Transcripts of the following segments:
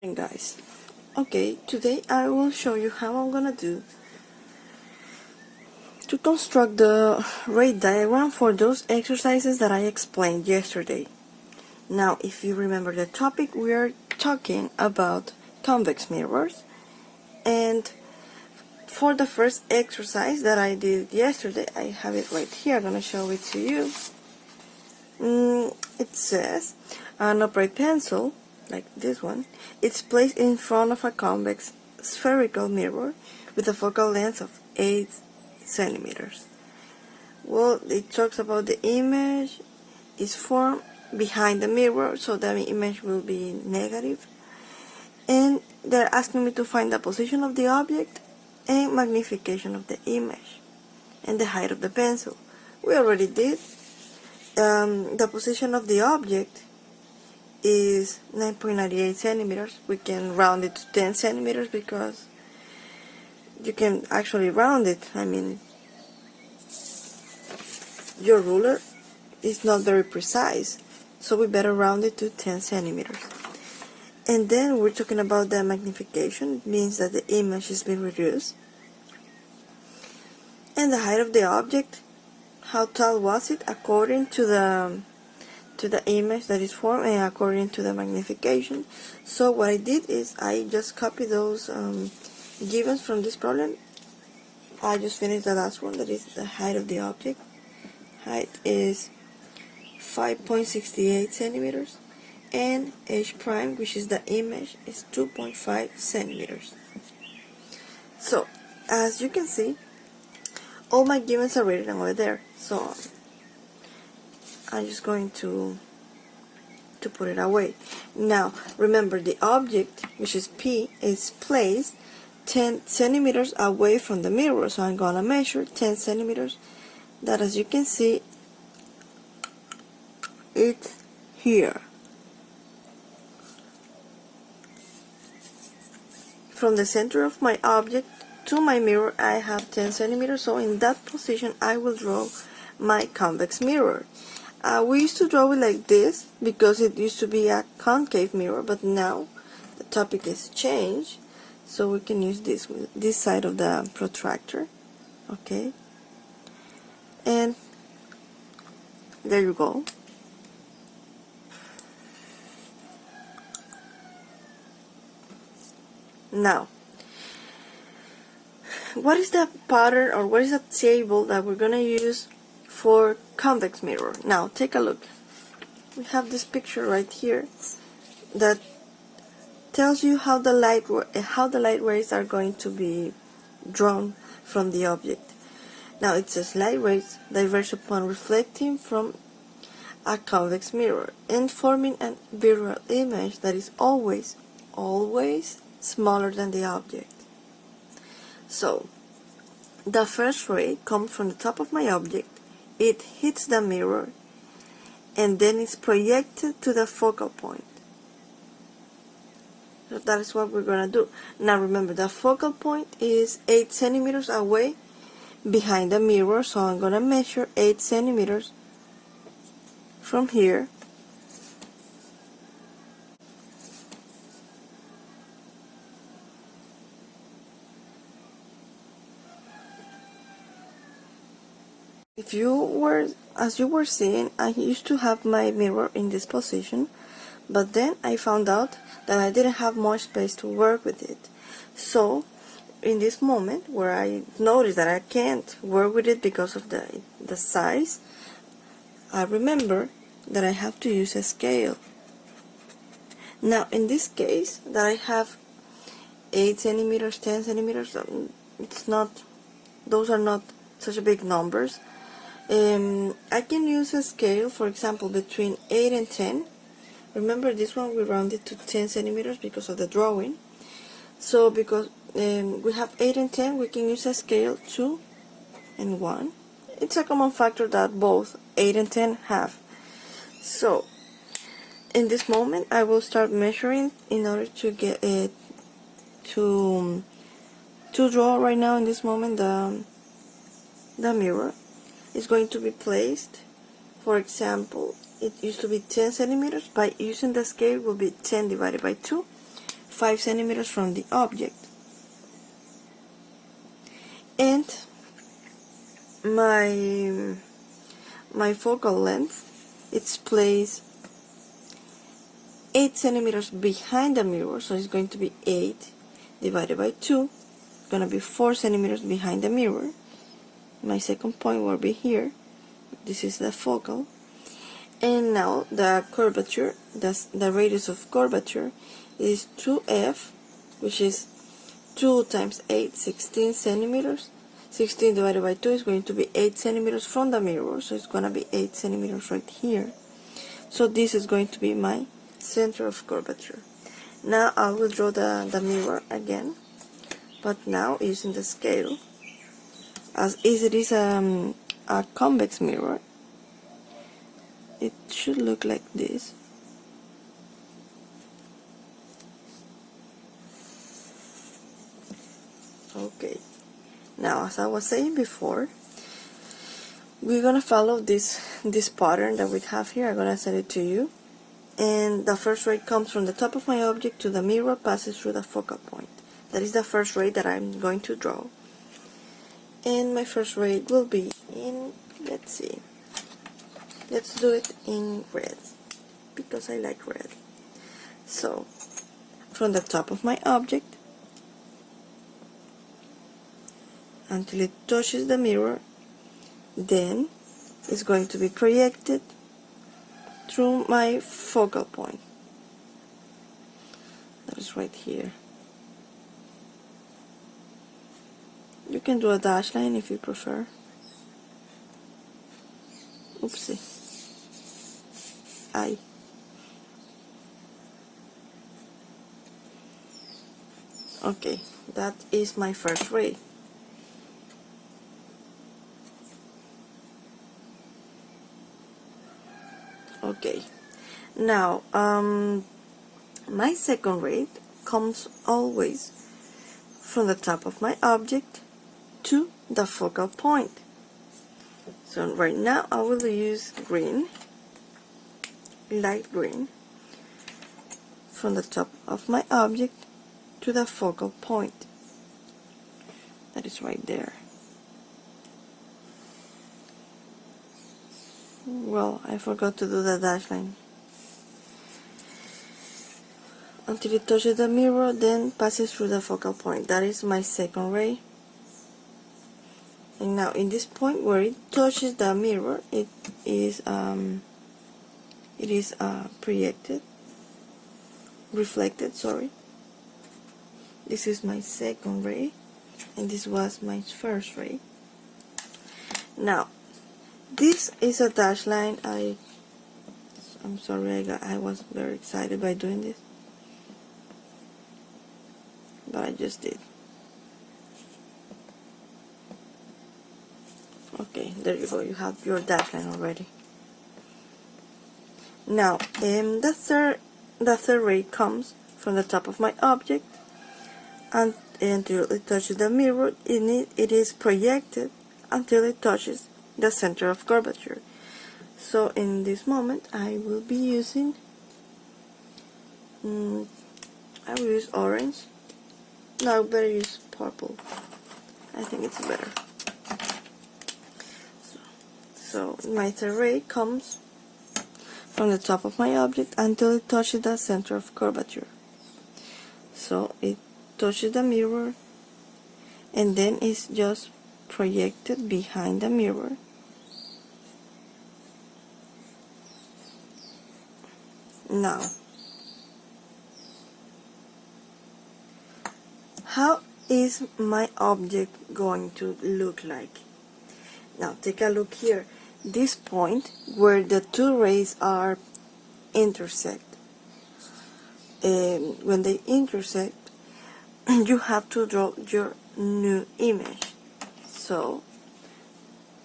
Hey guys, okay, today I will show you how I'm gonna do to construct the rate diagram for those exercises that I explained yesterday. Now, if you remember the topic, we are talking about convex mirrors, and for the first exercise that I did yesterday, I have it right here. I'm gonna show it to you. It says an upright pencil, like this one, it's placed in front of a convex spherical mirror with a focal length of 8 centimeters. Well, it talks about the image is formed behind the mirror, so the image will be negative. And they're asking me to find the position of the object and magnification of the image and the height of the pencil. We already did. The position of the object is 9.98 centimeters. We can round it to 10 centimeters because you can actually round it. I mean, your ruler is not very precise, so we better round it to 10 centimeters. And then we're talking about the magnification. It means that the image is being reduced. And the height of the object, how tall was it according to the image that is formed and according to the magnification. So what I did is I just copied those givens from this problem. I just finished the last one, that is the height of the object. Height is 5.68 centimeters, and h prime, which is the image, is 2.5 centimeters. So as you can see, all my givens are written over there, so I'm just going to put it away. Now remember, the object, which is P, is placed 10 centimeters away from the mirror, so I'm gonna measure 10 centimeters. That, as you can see, it's here. From the center of my object to my mirror I have 10 centimeters, so in that position I will draw my convex mirror. We used to draw it like this because it used to be a concave mirror, but now the topic is changed, so we can use this side of the protractor. Okay, and there you go. Now, what is the pattern, or what is the table that we're gonna use for convex mirror? Now take a look. We have this picture right here that tells you how the light rays are going to be drawn from the object. Now it says light rays diverge upon reflecting from a convex mirror and forming a visual image that is always smaller than the object. So the first ray comes from the top of my object, it hits the mirror, and then it's projected to the focal point. So that is what we're going to do. Now remember, the focal point is 8 centimeters away behind the mirror, so I'm going to measure 8 centimeters from here. As you were seeing, I used to have my mirror in this position, but then I found out that I didn't have much space to work with it. So in this moment where I noticed that I can't work with it because of the size, I remember that I have to use a scale. Now in this case that I have 8 centimeters, 10 centimeters, those are not such big numbers. I can use a scale, for example, between 8 and 10. Remember, this one we rounded to 10 centimeters because of the drawing. So because we have 8 and 10, we can use a scale 2 and 1. It's a common factor that both 8 and 10 have. So in this moment I will start measuring in order to get it to draw. Right now in this moment the mirror is going to be placed. For example, it used to be 10 centimeters. By using the scale, will be 10 divided by 2, 5 centimeters from the object. And my focal length, it's placed 8 centimeters behind the mirror, so it's going to be 8 divided by 2. It's going to be 4 centimeters behind the mirror. My second point will be here. This is the focal. And now the curvature, the radius of curvature is 2f, which is 2 times 8, 16 centimeters. 16 divided by 2 is going to be 8 centimeters from the mirror, so it's going to be 8 centimeters right here. So this is going to be my center of curvature. Now I will draw the mirror again, but now using the scale. As it is a convex mirror, it should look like this. Okay. Now, as I was saying before, we're gonna follow this pattern that we have here. I'm gonna send it to you. And the first ray comes from the top of my object to the mirror, passes through the focal point. That is the first ray that I'm going to draw. And my first ray will be in, let's see, let's do it in red, because I like red. So, from the top of my object until it touches the mirror, then it's going to be projected through my focal point. That is right here. You can do a dash line if you prefer. Oopsie. Aye. Okay, that is my first ray. Okay, now my second ray comes always from the top of my object to the focal point. So right now I will use green, light green, from the top of my object to the focal point. That is right there. Well, I forgot to do the dash line. Until it touches the mirror, then passes through the focal point. That is my second ray. And now in this point where it touches the mirror, it is projected, reflected, sorry. This is my second ray, and this was my first ray. Now, this is a dash line. I'm sorry, I was very excited by doing this, but I just did. Okay, there you go. You have your dash line already. Now, the third ray comes from the top of my object, and until it touches the mirror, it is projected until it touches the center of curvature. So in this moment, I will be using, I will use orange. No, I better use purple. I think it's better. So my third ray comes from the top of my object until it touches the center of curvature. So it touches the mirror, and then it's just projected behind the mirror. Now, how is my object going to look like? Now take a look here. This point where the two rays are intersect. When they intersect, you have to draw your new image. So,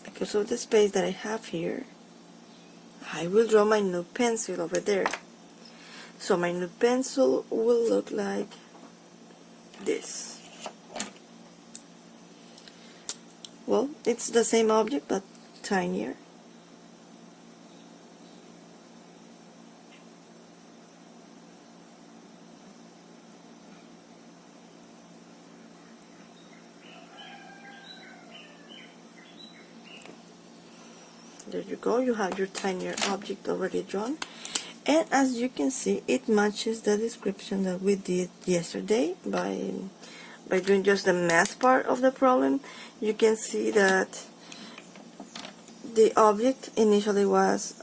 because of the space that I have here, I will draw my new pencil over there. So my new pencil will look like this. Well, it's the same object but tinier. There you go, you have your tinier object already drawn. And as you can see, it matches the description that we did yesterday by doing just the math part of the problem. You can see that the object initially was,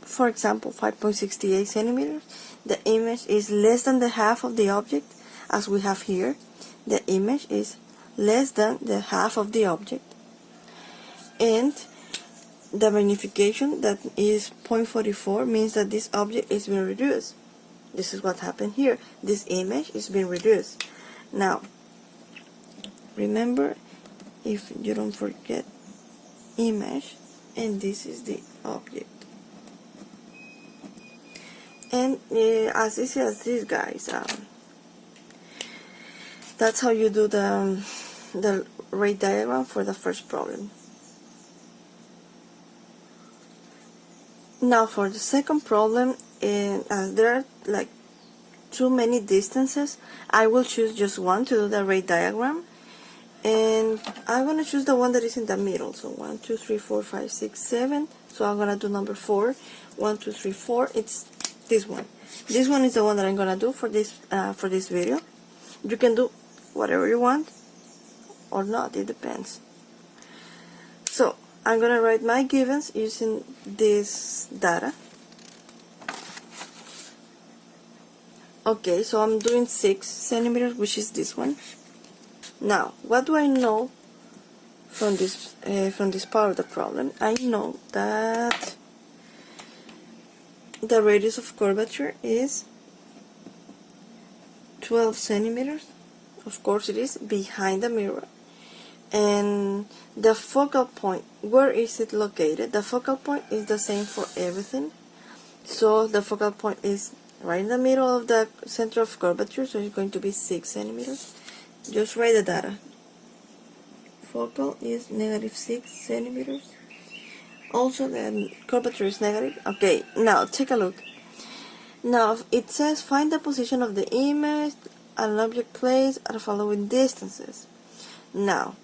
for example, 5.68 centimeters. The image is less than the half of the object, as we have here. The image is less than the half of the object. And the magnification, that is 0.44, means that this object is being reduced. This is what happened here. This image is being reduced. Now, remember, if you don't forget, image, and this is the object. And as easy as this, guys, that's how you do the ray diagram for the first problem. Now for the second problem, as there are like too many distances, I will choose just one to do the ray diagram, and I'm going to choose the one that is in the middle. So 1, 2, 3, 4, 5, 6, 7. So I'm going to do number 4. 1, 2, 3, 4. It's this one. This one is the one that I'm going to do for this video. You can do whatever you want or not, it depends. So I'm going to write my givens using this data. Okay, so I'm doing 6 centimeters, which is this one. Now, what do I know from this part of the problem? I know that the radius of curvature is 12 centimeters. Of course it is, behind the mirror. And the focal point, where is it located? The focal point is the same for everything. So the focal point is right in the middle of the center of curvature, so it's going to be 6 centimeters. Just write the data. Focal is negative 6 centimeters. Also the curvature is negative. Okay, now take a look. Now it says find the position of the image at an object placed at the following distances. Now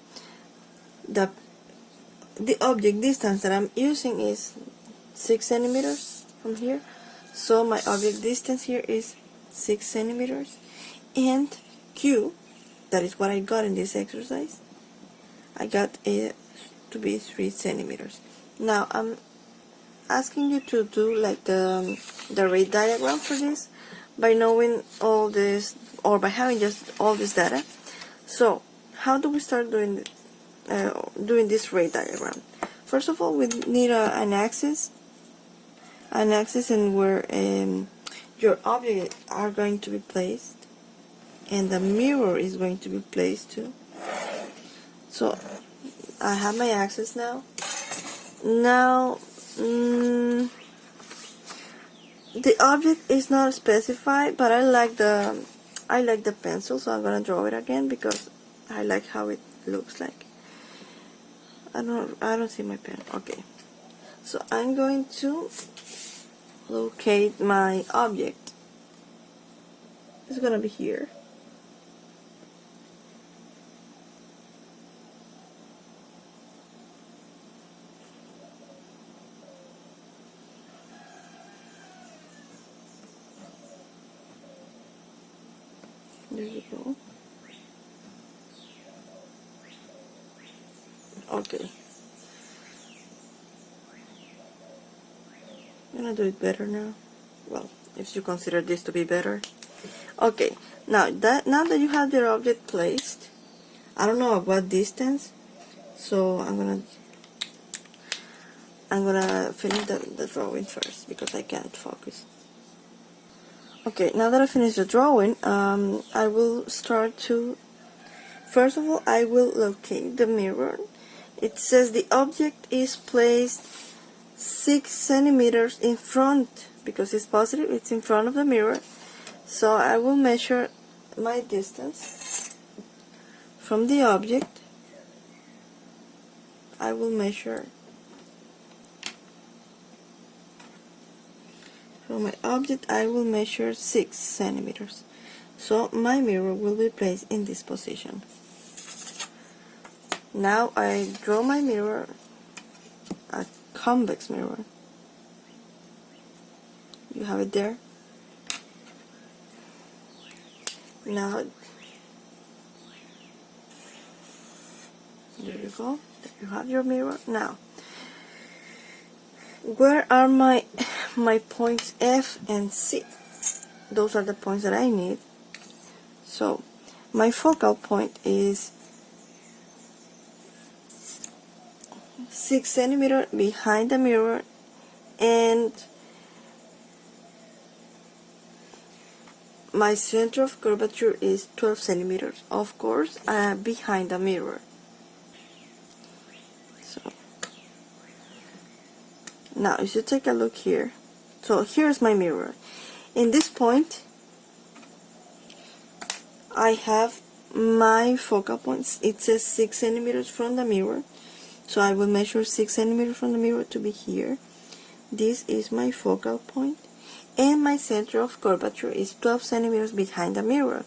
the object distance that I'm using is 6 centimeters from here. So my object distance here is 6 centimeters. And Q, that is what I got in this exercise, I got it to be 3 centimeters. Now I'm asking you to do like the ray diagram for this by knowing all this, or by having just all this data. So how do we start doing this ray diagram? First of all, we need an axis and where your objects are going to be placed, and the mirror is going to be placed too. So I have my axis now. Now the object is not specified, but I like the pencil, so I'm gonna draw it again because I like how it looks like. I don't see my pen. Okay, so I'm going to locate my object. It's gonna be here. There you go. Okay. I'm gonna do it better now. Well, if you consider this to be better. Okay. Now that you have your object placed, I don't know at what distance, so I'm gonna finish the drawing first because I can't focus. Okay, now that I finished the drawing, I will start to, first of all, I will locate the mirror. It says the object is placed 6 centimeters in front, because it's positive, it's in front of the mirror. So I will measure my distance from the object. I will measure from my object, I will measure 6 centimeters. So my mirror will be placed in this position. Now I draw my mirror at convex mirror. You have it there. Now, there you go. There you have your mirror. Now, where are my points F and C? Those are the points that I need. So, my focal point is 6 centimeters behind the mirror, and my center of curvature is 12 centimeters, of course, behind the mirror. So now if you take a look here, so here's my mirror. In this point I have my focal points. It says 6 centimeters from the mirror, so I will measure 6 centimeters from the mirror to be here. This is my focal point, and my center of curvature is 12 centimeters behind the mirror.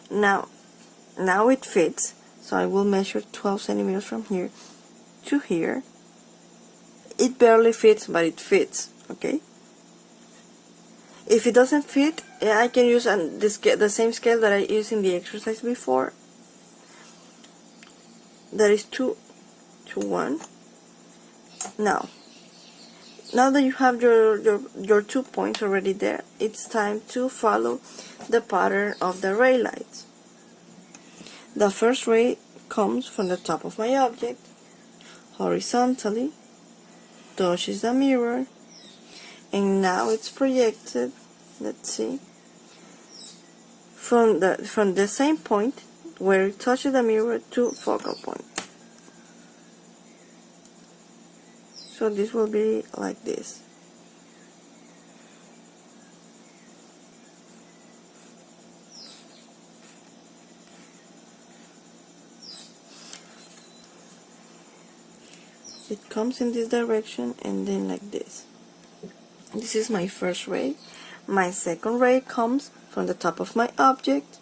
Now it fits, so I will measure 12 centimeters from here to here. It barely fits, but it fits, okay? If it doesn't fit, I can use the same scale that I used in the exercise before. That is 2 to 1. Now that you have your 2 points already there, it's time to follow the pattern of the ray lights. The first ray comes from the top of my object, horizontally, touches the mirror, and now it's projected, let's see, from the same point where it touches the mirror to focal point. So this will be like this. It comes in this direction and then like this. This is my first ray. My second ray comes from the top of my object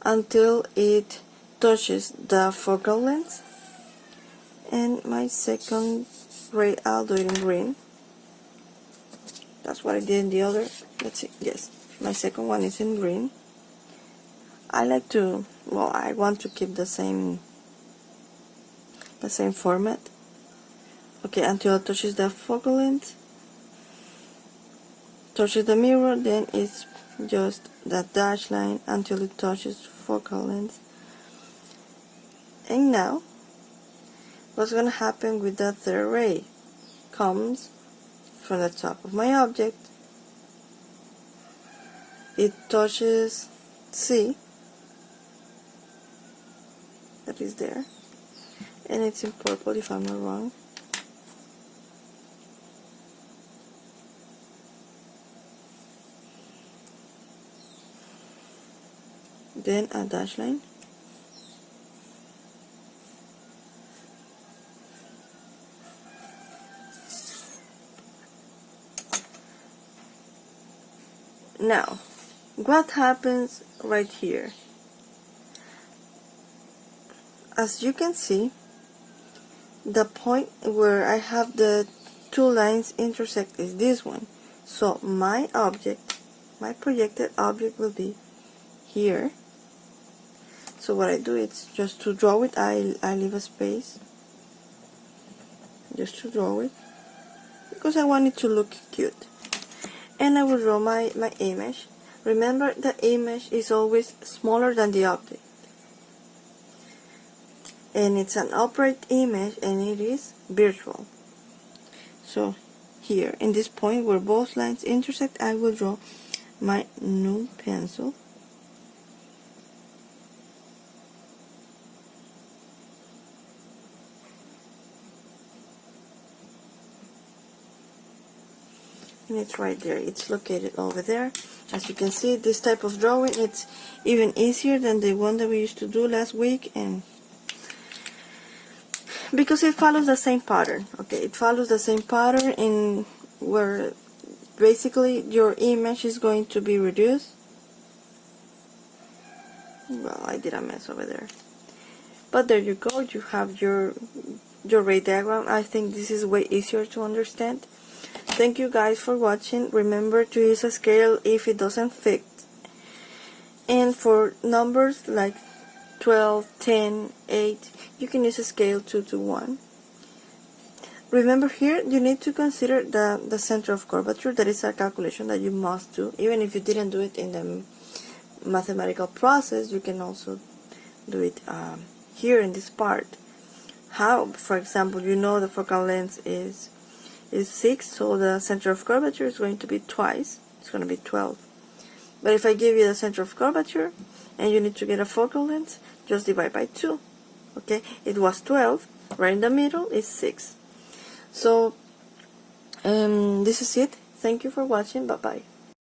until it touches the focal length. And my second ray, I'll do it in green. That's what I did in the other. Let's see. Yes, my second one is in green. I like to, well, I want to keep the same format. Okay, until it touches the focal length, touches the mirror, then it's just that dash line until it touches focal length. And now, what's going to happen with the third ray? Comes from the top of my object, it touches C, that is there, and it's in purple if I'm not wrong. Then a dash line. Now, what happens right here? As you can see, the point where I have the two lines intersect is this one. So my object, my projected object will be here. So what I do is just to draw it, I leave a space just to draw it because I want it to look cute. And I will draw my image. Remember, the image is always smaller than the object. And it's an upright image and it is virtual. So here, in this point where both lines intersect, I will draw my new pencil. And it's right there, it's located over there. As you can see, this type of drawing, it's even easier than the one that we used to do last week, and because it follows the same pattern. Okay, it follows the same pattern in where basically your image is going to be reduced. Well, I did a mess over there, but there you go, you have your your ray diagram. I think this is way easier to understand. Thank you guys for watching. Remember to use a scale if it doesn't fit. And for numbers like 12, 10, 8, you can use a scale 2 to 1. Remember here, you need to consider the center of curvature. That is a calculation that you must do. Even if you didn't do it in the mathematical process, you can also do it here in this part. How? For example, you know the focal length is 6, so the center of curvature is going to be twice. It's going to be 12. But if I give you the center of curvature and you need to get a focal length, just divide by 2. Okay, it was 12, right in the middle is 6. So this is it. Thank you for watching. Bye bye.